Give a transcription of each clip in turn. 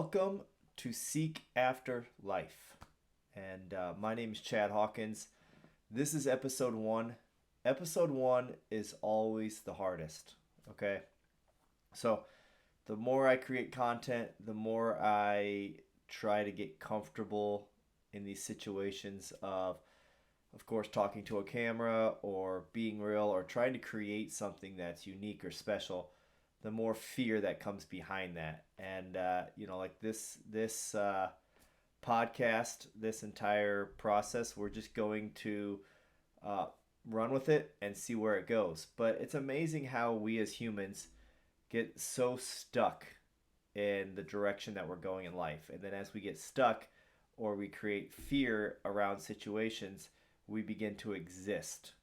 Welcome to Seek After Life. And my name is Chad Hawkins. This is episode one. Episode one is always the hardest. Okay. So the more I create content, the more I try to get comfortable in these situations of course, talking to a camera or being real or trying to create something that's unique or special, the more fear that comes behind that. And like this podcast, this entire process, we're just going to uh, run with it and see where it goes. But it's amazing how we as humans get so stuck in the direction that we're going in life, and then as we get stuck or we create fear around situations, we begin to exist.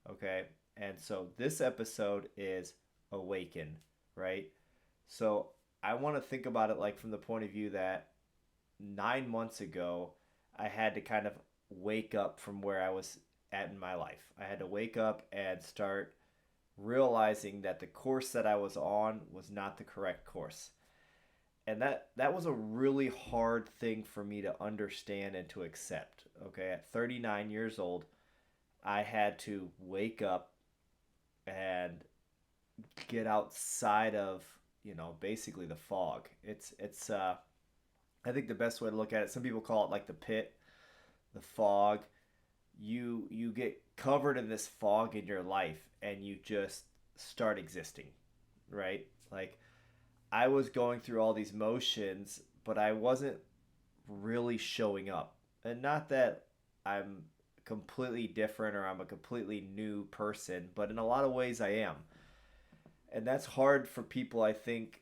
Okay, and so this episode is Awaken, right? So I want to think about it like from the point of view that 9 months ago, I had to kind of wake up from where I was at in my life. I had to wake up and start realizing that the course that I was on was not the correct course. And that was a really hard thing for me to understand and to accept. Okay, at 39 years old, I had to wake up and get outside of basically the fog. It's I think the best way to look at it, some people call it like the pit, the fog. You get covered in this fog in your life and you just start existing, right? Like I was going through all these motions, but I wasn't really showing up. And not that I'm completely different or I'm a completely new person, but in a lot of ways I am. And that's hard for people, I think,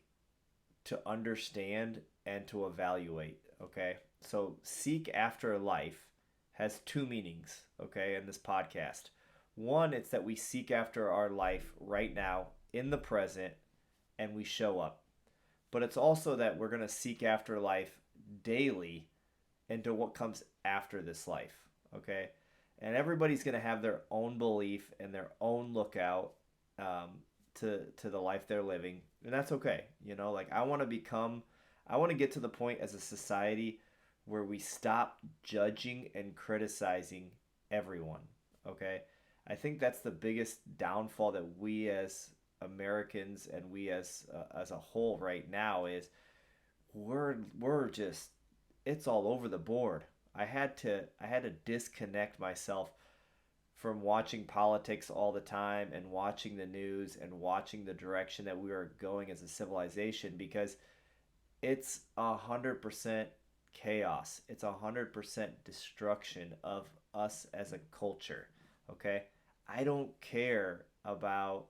to understand and to evaluate. Okay. So, seek after life has two meanings, okay, in this podcast. One, it's that we seek after our life right now in the present and we show up. But it's also that we're going to seek after life daily into what comes after this life, okay? And everybody's going to have their own belief and their own lookout um, to the life they're living, and that's okay. Like I want to get to the point as a society where we stop judging and criticizing everyone. Okay, I think that's the biggest downfall that we as Americans and we as a whole right now is we're just it's all over the board. I had to disconnect myself from watching politics all the time and watching the news and watching the direction that we are going as a civilization because it's 100% chaos. It's 100% destruction of us as a culture. Okay? I don't care about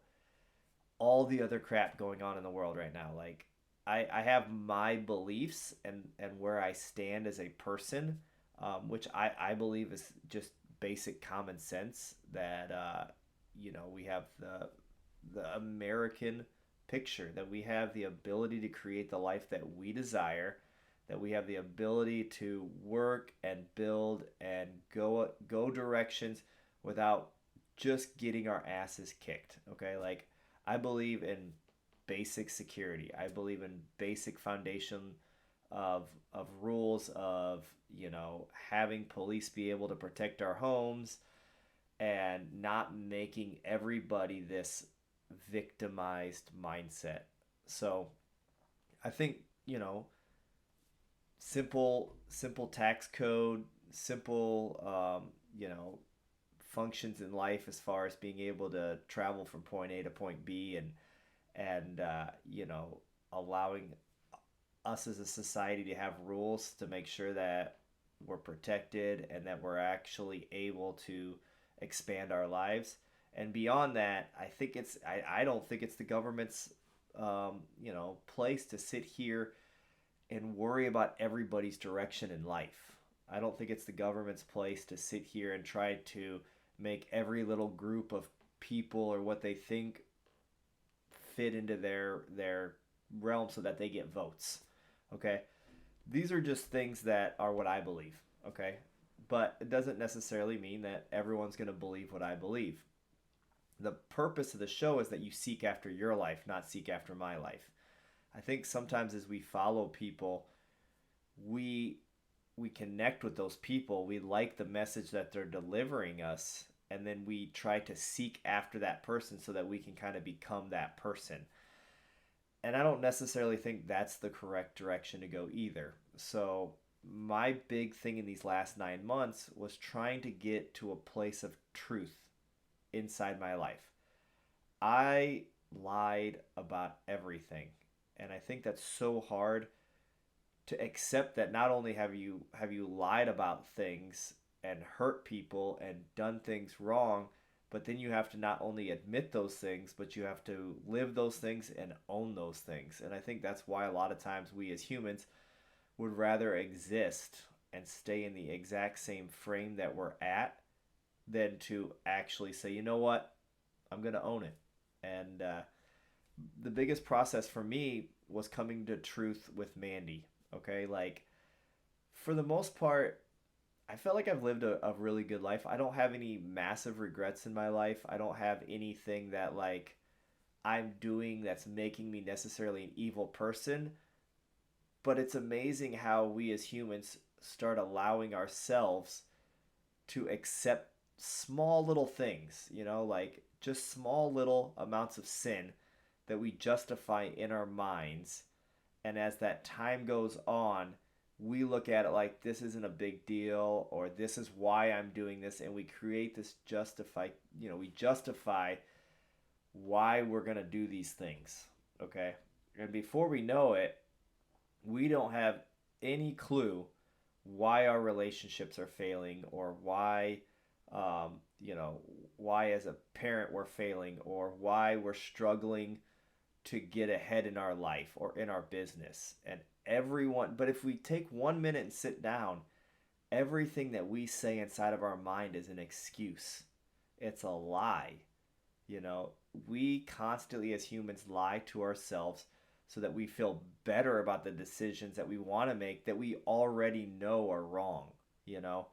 all the other crap going on in the world right now. Like I have my beliefs and where I stand as a person, which I believe is just basic common sense that we have the American picture, that we have the ability to create the life that we desire, that we have the ability to work and build and go directions without just getting our asses kicked. Okay, like I believe in basic security. I believe in basic foundation of rules of having police be able to protect our homes and not making everybody this victimized mindset. So I think simple tax code, simple functions in life as far as being able to travel from point A to point B and allowing us as a society to have rules to make sure that we're protected and that we're actually able to expand our lives. And beyond that, I don't think it's the government's place to sit here and worry about everybody's direction in life. I don't think it's the government's place to sit here and try to make every little group of people or what they think fit into their realm so that they get votes. Okay? These are just things that are what I believe, okay? But it doesn't necessarily mean that everyone's going to believe what I believe. The purpose of the show is that you seek after your life, not seek after my life. I think sometimes as we follow people, we we connect with those people. We like the message that they're delivering us, and then we try to seek after that person so that we can kind of become that person. And I don't necessarily think that's the correct direction to go either. So my big thing in these last 9 months was trying to get to a place of truth inside my life. I lied about everything. And I think that's so hard to accept that not only have you lied about things and hurt people and done things wrong, but then you have to not only admit those things, but you have to live those things and own those things. And I think that's why a lot of times we as humans would rather exist and stay in the exact same frame that we're at than to actually say, you know what, I'm going to own it. And the biggest process for me was coming to truth with Mandy. Okay, like for the most part, I felt like I've lived a really good life. I don't have any massive regrets in my life. I don't have anything that like I'm doing that's making me necessarily an evil person. But it's amazing how we as humans start allowing ourselves to accept small little things, like just small little amounts of sin that we justify in our minds. And as that time goes on, we look at it like this isn't a big deal or this is why I'm doing this. And we create this we justify why we're going to do these things. Okay. And before we know it, we don't have any clue why our relationships are failing or um, why as a parent we're failing or why we're struggling to get ahead in our life or in our business. And but if we take 1 minute and sit down, everything that we say inside of our mind is an excuse. It's a lie. You know, we constantly as humans lie to ourselves so that we feel better about the decisions that we want to make that we already know are wrong. You know,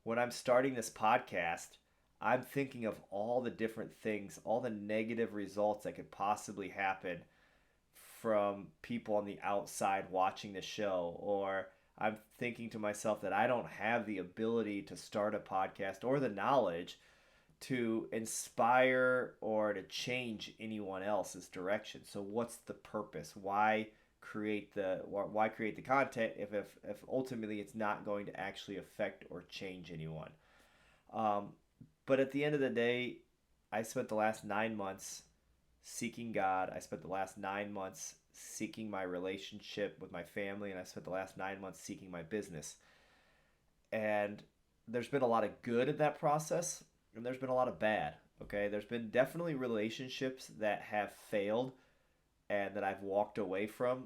when I'm starting this podcast, I'm thinking of all the different things, all the negative results that could possibly happen from people on the outside watching the show. Or I'm thinking to myself that I don't have the ability to start a podcast or the knowledge to inspire or to change anyone else's direction. So what's the purpose? Why create the content if ultimately it's not going to actually affect or change anyone? Um, but at the end of the day, I spent the last 9 months seeking God. I spent the last 9 months seeking my relationship with my family, and I spent the last 9 months seeking my business. And there's been a lot of good in that process, and there's been a lot of bad. Okay, there's been definitely relationships that have failed and that I've walked away from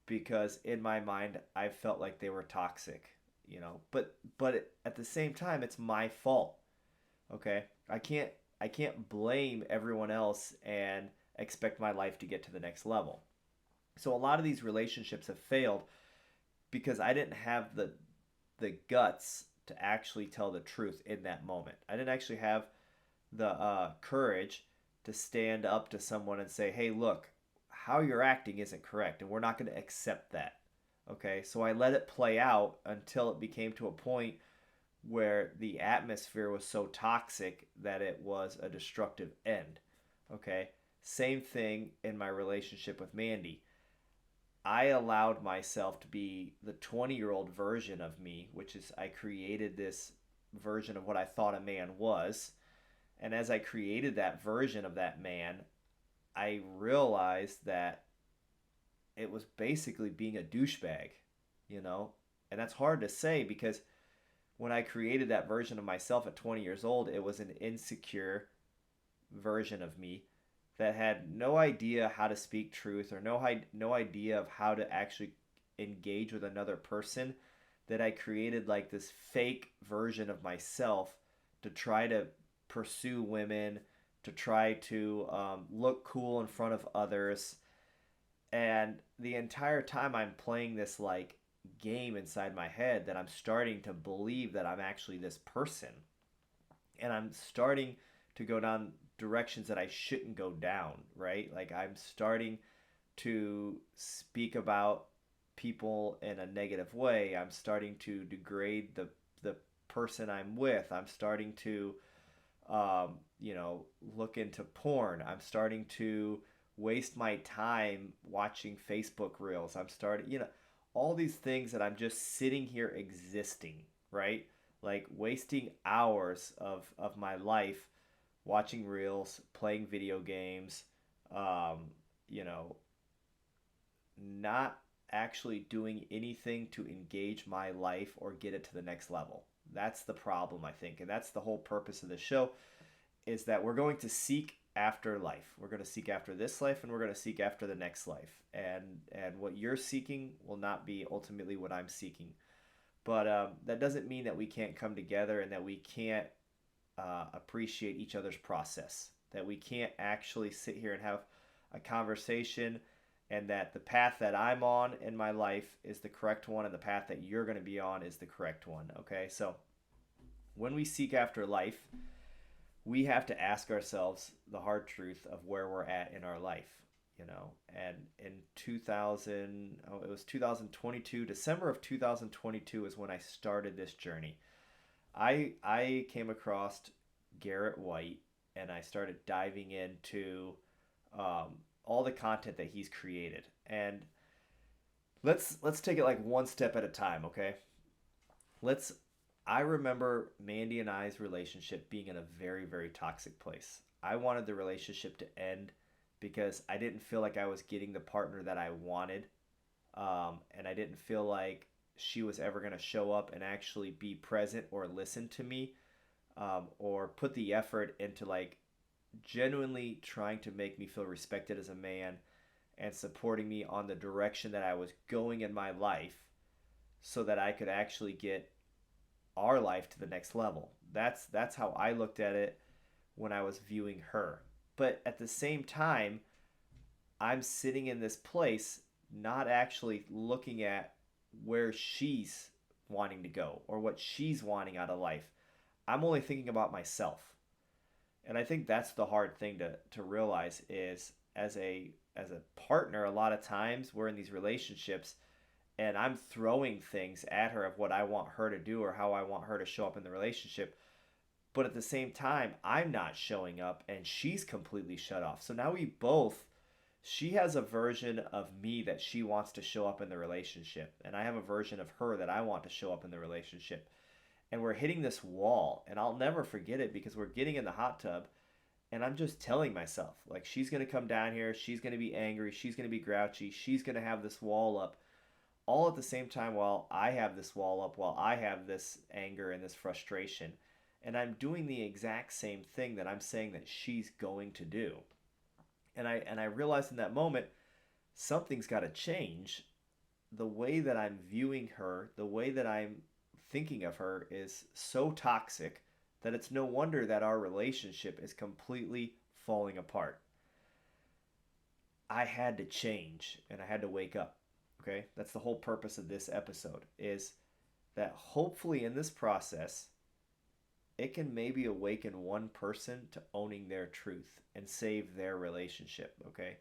because in my mind I felt like they were toxic. But at the same time, it's my fault. Okay, I can't blame everyone else and expect my life to get to the next level. So a lot of these relationships have failed because I didn't have the guts to actually tell the truth in that moment. I didn't actually have the courage to stand up to someone and say, "Hey, look, how you're acting isn't correct, and we're not going to accept that." Okay, so I let it play out until it became to a point where the atmosphere was so toxic that it was a destructive end. Okay, same thing in my relationship with Mandy. I allowed myself to be the 20-year-old version of me, which is I created this version of what I thought a man was. And as I created that version of that man, I realized that it was basically being a douchebag, you know? And that's hard to say because when I created that version of myself at 20 years old, it was an insecure version of me that had no idea how to speak truth or no idea of how to actually engage with another person, that I created like this fake version of myself to try to pursue women, to try to look cool in front of others. And the entire time I'm playing this like game inside my head that I'm starting to believe that I'm actually this person. And I'm starting to go down directions that I shouldn't go down, right? Like I'm starting to speak about people in a negative way. I'm starting to degrade the person I'm with. I'm starting to look into porn. I'm starting to waste my time watching Facebook reels. I'm starting, all these things that I'm just sitting here existing, right? Like wasting hours of my life watching reels, playing video games, um, you know, not actually doing anything to engage my life or get it to the next level. That's the problem, I think. And that's the whole purpose of the show is that we're going to seek after life. We're going to seek after this life and we're going to seek after the next life. And what you're seeking will not be ultimately what I'm seeking. But that doesn't mean that we can't come together and that we can't appreciate each other's process. That we can't actually sit here and have a conversation and that the path that I'm on in my life is the correct one and the path that you're going to be on is the correct one. Okay, so when we seek after life, we have to ask ourselves the hard truth of where we're at in our life, and in 2000, it was 2022, December of 2022 is when I started this journey. I came across Garrett White and I started diving into all the content that he's created. And let's take it like one step at a time, okay? Let's I remember Mandy and I's relationship being in a very, very toxic place. I wanted the relationship to end because I didn't feel like I was getting the partner that I wanted. And I didn't feel like she was ever going to show up and actually be present or listen to me, or put the effort into like genuinely trying to make me feel respected as a man and supporting me on the direction that I was going in my life so that I could actually get our life to the next level. That's how I looked at it when I was viewing her. But at the same time, I'm sitting in this place not actually looking at where she's wanting to go or what she's wanting out of life. I'm only thinking about myself. And I think that's the hard thing to realize is as a partner, a lot of times we're in these relationships and I'm throwing things at her of what I want her to do or how I want her to show up in the relationship. But at the same time, I'm not showing up and she's completely shut off. So now she has a version of me that she wants to show up in the relationship. And I have a version of her that I want to show up in the relationship. And we're hitting this wall. And I'll never forget it because we're getting in the hot tub. And I'm just telling myself, like, she's going to come down here. She's going to be angry. She's going to be grouchy. She's going to have this wall up all at the same time while I have this wall up, while I have this anger and this frustration. And I'm doing the exact same thing that I'm saying that she's going to do. And I realized in that moment, something's got to change. The way that I'm viewing her, the way that I'm thinking of her is so toxic that it's no wonder that our relationship is completely falling apart. I had to change and I had to wake up. Okay? That's the whole purpose of this episode is that hopefully in this process it can maybe awaken one person to owning their truth and save their relationship, okay?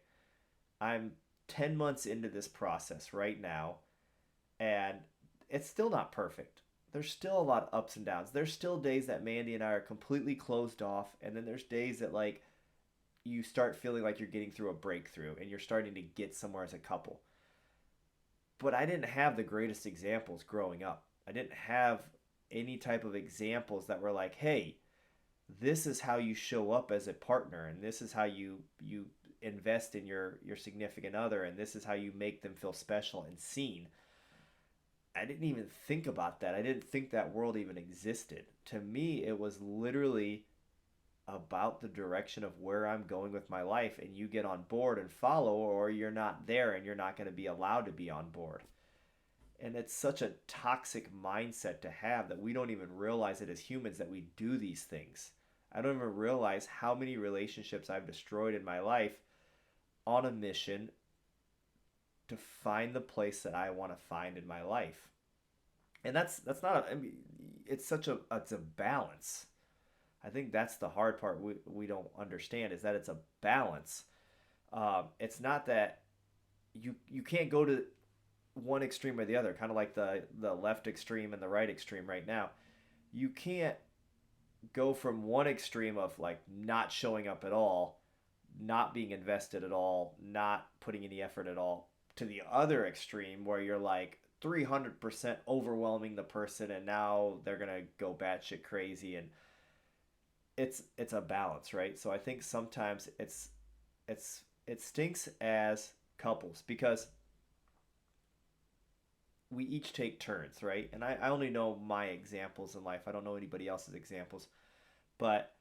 I'm 10 months into this process right now and it's still not perfect. There's still a lot of ups and downs. There's still days that Mandy and I are completely closed off and then there's days that like you start feeling like you're getting through a breakthrough and you're starting to get somewhere as a couple. But I didn't have the greatest examples growing up. I didn't have any type of examples that were like, hey, this is how you show up as a partner and this is how you invest in your significant other and this is how you make them feel special and seen. I didn't even think about that. I didn't think that world even existed. To me, it was literally about the direction of where I'm going with my life and you get on board and follow or you're not there and you're not going to be allowed to be on board. And it's such a toxic mindset to have that we don't even realize it as humans that we do these things. I don't even realize how many relationships I've destroyed in my life on a mission to find the place that I want to find in my life. And that's not I mean, it's a balance. I think that's the hard part we don't understand is that it's a balance. It's not that you can't go to one extreme or the other, kind of like the left extreme and the right extreme right now. You can't go from one extreme of like not showing up at all, not being invested at all, not putting any effort at all, to the other extreme where you're like 300% overwhelming the person and now they're going to go batshit crazy. And it's a balance, right? So I think sometimes it stinks as couples because we each take turns, right? And I only know my examples in life. I don't know anybody else's examples. But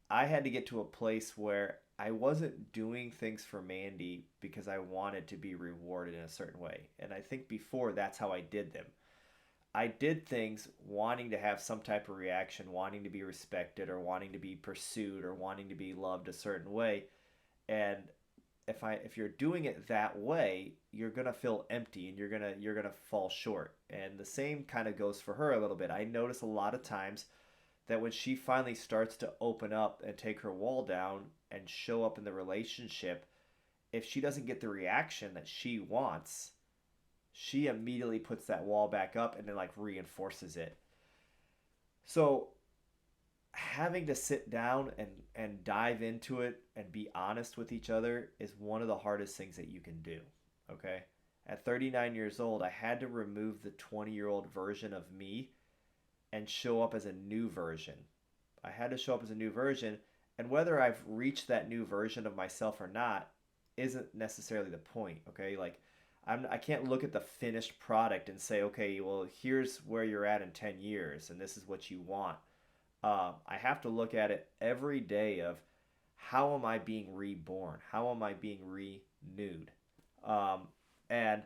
I had to get to a place where I wasn't doing things for Mandy because I wanted to be rewarded in a certain way. And I think before that's how I did them. I did things wanting to have some type of reaction, wanting to be respected or wanting to be pursued or wanting to be loved a certain way. And if you're doing it that way, you're gonna feel empty and you're gonna fall short. And the same kind of goes for her a little bit. I notice a lot of times that when she finally starts to open up and take her wall down and show up in the relationship, if she doesn't get the reaction that she wants, she immediately puts that wall back up and then like reinforces it. So having to sit down and dive into it and be honest with each other is one of the hardest things that you can do. Okay. At 39 years old, I had to remove the 20-year-old version of me and show up as a new version. I had to show up as a new version, and whether I've reached that new version of myself or not isn't necessarily the point. Okay, like I can't look at the finished product and say, okay, well, here's where you're at in 10 years, and this is what you want. I have to look at it every day of how am I being reborn? How am I being renewed? And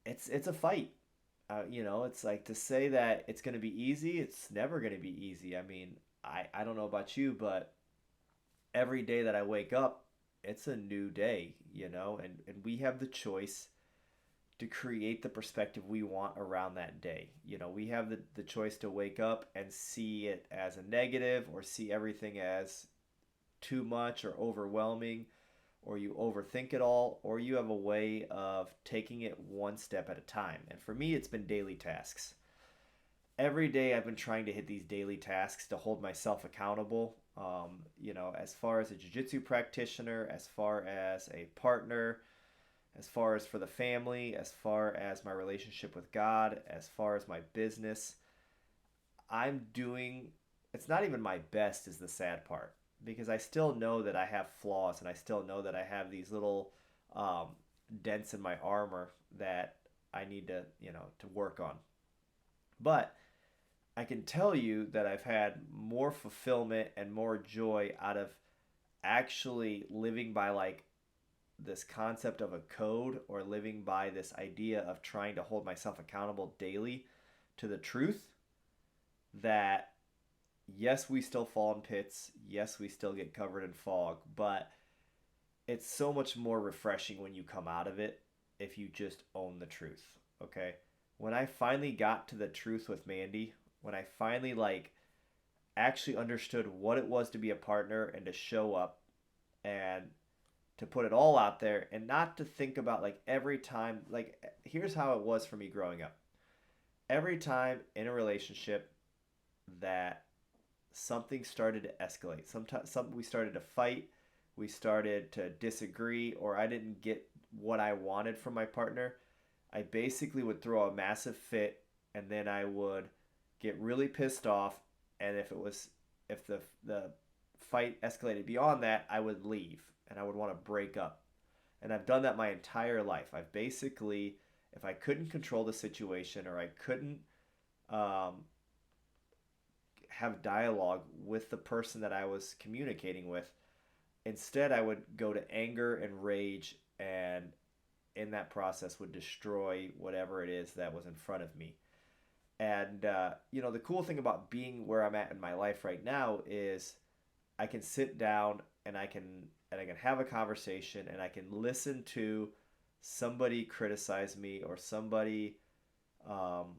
it's a fight. It's like to say that it's going to be easy. It's never going to be easy. I mean, I don't know about you, but every day that I wake up, it's a new day, and we have the choice to create the perspective we want around that day. We have the choice to wake up and see it as a negative or see everything as too much or overwhelming, or you overthink it all, or you have a way of taking it one step at a time. And for me, it's been daily tasks. Every day I've been trying to hit these daily tasks to hold myself accountable. As far as a jiu-jitsu practitioner, as far as a partner, as far as for the family, as far as my relationship with God, as far as my business, I'm doing, it's not even my best is the sad part because I still know that I have flaws and I still know that I have these little um, dents in my armor that I need to work on. But I can tell you that I've had more fulfillment and more joy out of actually living by like this concept of a code or living by this idea of trying to hold myself accountable daily to the truth that yes, we still fall in pits. Yes, we still get covered in fog, but it's so much more refreshing when you come out of it if you just own the truth. Okay. When I finally got to the truth with Mandy, when I finally like actually understood what it was to be a partner and to show up and to put it all out there and not to think about like every time, like here's how it was for me growing up. Every time in a relationship that something started to escalate, sometimes we started to fight, we started to disagree, or I didn't get what I wanted from my partner, I basically would throw a massive fit and then I would get really pissed off, and if the fight escalated beyond that, I would leave and I would want to break up. And I've done that my entire life. I've basically, if I couldn't control the situation or I couldn't um, have dialogue with the person that I was communicating with, instead I would go to anger and rage, and in that process would destroy whatever it is that was in front of me. And the cool thing about being where I'm at in my life right now is I can sit down and I can have a conversation and I can listen to somebody criticize me or somebody um,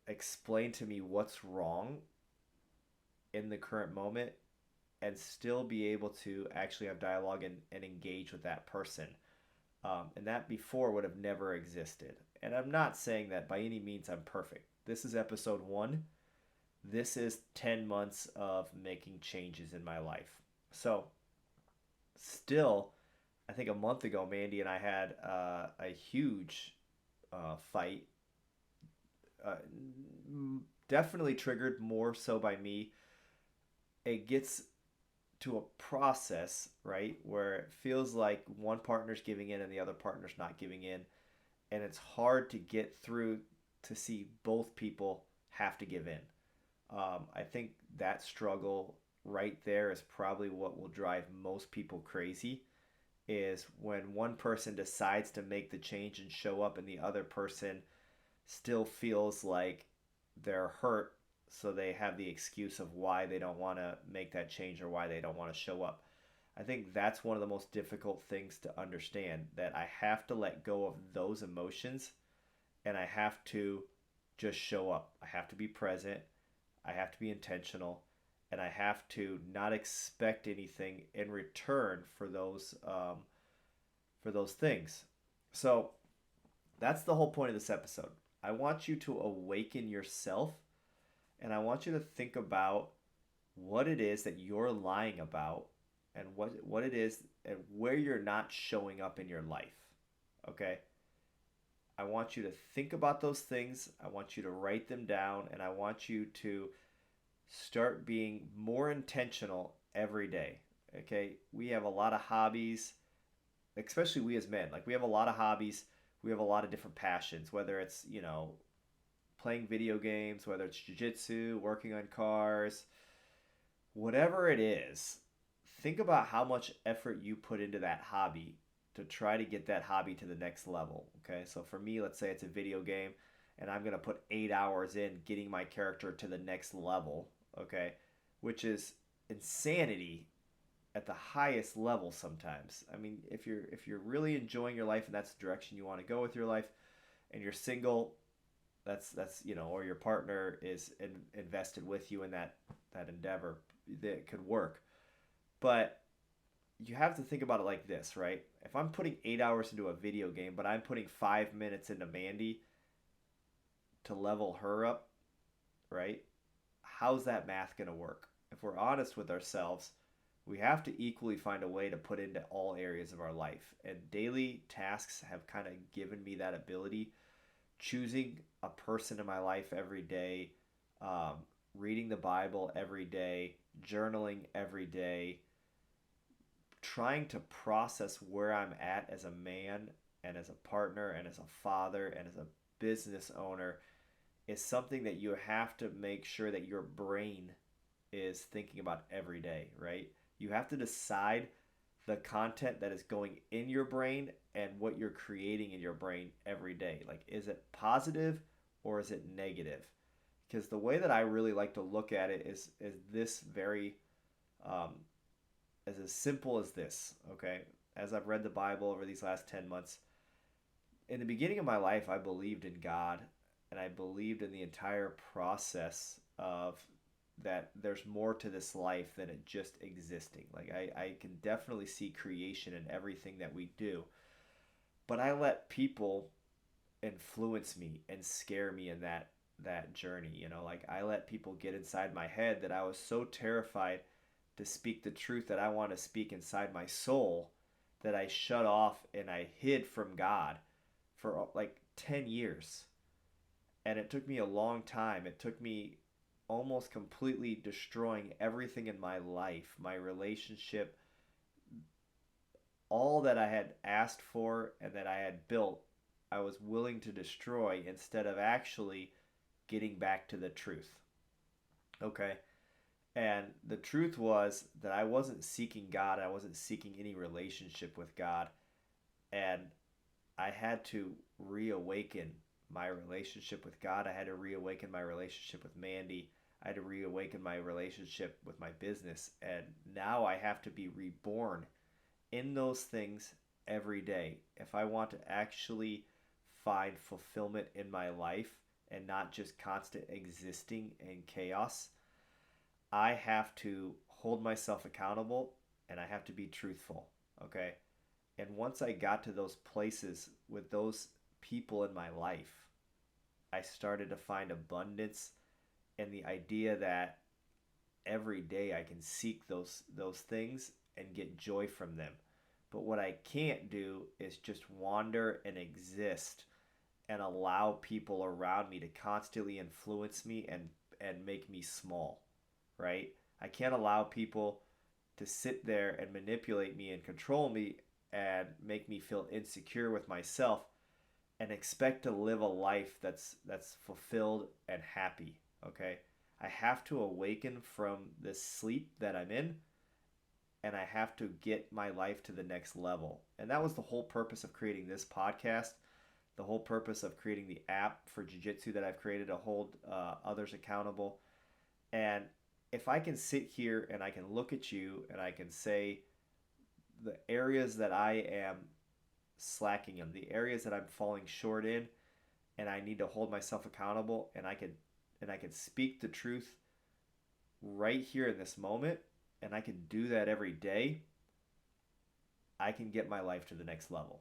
explain to me what's wrong in the current moment and still be able to actually have dialogue and engage with that person. And that before would have never existed. And I'm not saying that by any means I'm perfect. This is episode one. This is 10 months of making changes in my life. So, still, I think a month ago, Mandy and I had a huge fight. Uh, Definitely triggered more so by me. It gets to a process, right, where it feels like one partner's giving in and the other partner's not giving in. And it's hard to get through to see both people have to give in. I think that struggle right there is probably what will drive most people crazy is when one person decides to make the change and show up and the other person still feels like they're hurt, so they have the excuse of why they don't want to make that change or why they don't want to show up. I think that's one of the most difficult things to understand, that I have to let go of those emotions and I have to just show up. I have to be present. I have to be intentional, and I have to not expect anything in return for those things. So that's the whole point of this episode. I want you to awaken yourself, and I want you to think about what it is that you're lying about, and what it is and where you're not showing up in your life. Okay? I want you to think about those things. I want you to write them down, and I want you to start being more intentional every day. Okay? We have a lot of hobbies, especially we as men. Like, we have a lot of hobbies. We have a lot of different passions, whether it's, playing video games, whether it's jiu-jitsu, working on cars, whatever it is. Think about how much effort you put into that hobby to try to get that hobby to the next level. Okay, so for me, let's say it's a video game and I'm going to put 8 hours in getting my character to the next level. Okay, which is insanity at the highest level sometimes. I mean, if you're really enjoying your life and that's the direction you want to go with your life, and you're single, that's or your partner is invested with you in that endeavor, that could work. But you have to think about it like this, right? If I'm putting 8 hours into a video game, but I'm putting 5 minutes into Mandy to level her up, right? How's that math going to work? If we're honest with ourselves, we have to equally find a way to put into all areas of our life. And daily tasks have kind of given me that ability. Choosing a person in my life every day, um, reading the Bible every day, journaling every day, trying to process where I'm at as a man and as a partner and as a father and as a business owner is something that you have to make sure that your brain is thinking about every day, right? You have to decide the content that is going in your brain and what you're creating in your brain every day. Like, is it positive or is it negative? Because the way that I really like to look at it is this very um, as simple as this. Okay, as I've read the Bible over these last 10 months, in the beginning of my life, I believed in God, and I believed in the entire process of that there's more to this life than it just existing. Like, I can definitely see creation in everything that we do. But I let people influence me and scare me in that journey. Like, I let people get inside my head that I was so terrified to speak the truth that I want to speak inside my soul that I shut off and I hid from God for like 10 years. And it took me a long time. It took me almost completely destroying everything in my life, my relationship, all that I had asked for and that I had built, I was willing to destroy instead of actually getting back to the truth. Okay? And the truth was that I wasn't seeking God. I wasn't seeking any relationship with God. And I had to reawaken my relationship with God. I had to reawaken my relationship with Mandy. I had to reawaken my relationship with my business. And now I have to be reborn in those things every day if I want to actually find fulfillment in my life and not just constant existing in chaos. I have to hold myself accountable and I have to be truthful. Okay? And once I got to those places with those people in my life, I started to find abundance and the idea that every day I can seek those things and get joy from them. But what I can't do is just wander and exist and allow people around me to constantly influence me and make me small, right? I can't allow people to sit there and manipulate me and control me and make me feel insecure with myself and expect to live a life that's fulfilled and happy, okay? I have to awaken from this sleep that I'm in, and I have to get my life to the next level. And that was the whole purpose of creating this podcast, the whole purpose of creating the app for Jiu-Jitsu that I've created to hold others accountable. And if I can sit here and I can look at you and I can say the areas that I am slacking in, the areas that I'm falling short in, and I need to hold myself accountable, and I could speak the truth right here in this moment, and I can do that every day, I can get my life to the next level.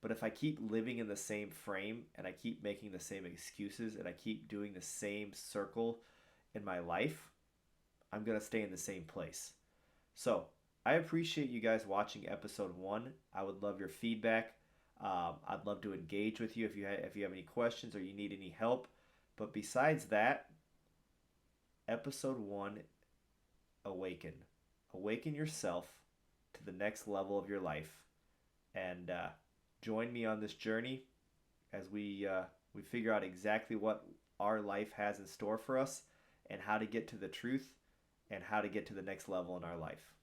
But if I keep living in the same frame and I keep making the same excuses and I keep doing the same circle in my life, I'm going to stay in the same place. So I appreciate you guys watching episode 1. I would love your feedback. I'd love to engage with you if you have any questions or you need any help. But besides that, episode 1, awaken. Awaken yourself to the next level of your life. And join me on this journey as we figure out exactly what our life has in store for us and how to get to the truth and how to get to the next level in our life.